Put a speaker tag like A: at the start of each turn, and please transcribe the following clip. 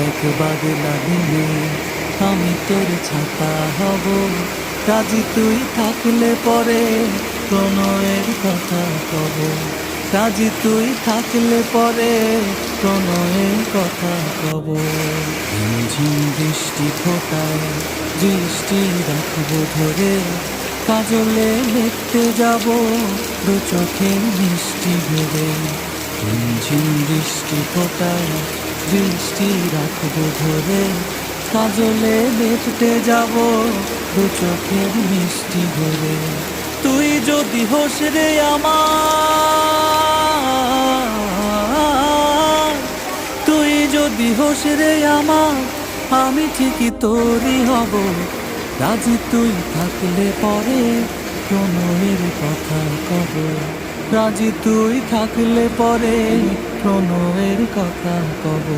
A: এক বাদলা দিনে আমি তোর ছাতা হব, রাজি তুই থাকলে পরে প্রণয়ের কথা কব। রাজি তুই থাকলে পরে প্রণয়ের কথা কব। ঝিমঝিম বৃষ্টি ফোটায় দৃষ্টি রাখবো ধরে, কাজলে দেখতে যাব দু চোখে মিষ্টি ভেবে। ঝিমঝিম বৃষ্টি ফোটায় দৃষ্টি রাখবো ধরে, কাজলে দেখতে যাব দু চোখের মিষ্টি ভরে। তুই যদি হোস রে আমার, তুই যদি হোস রে আমার, আমি ঠিকই তোরই হব। রাজি তুই থাকলে পরে প্রণয়ের কথা কব। রাজি তুই থাকলে পরে প্রণয়ের কথা কব।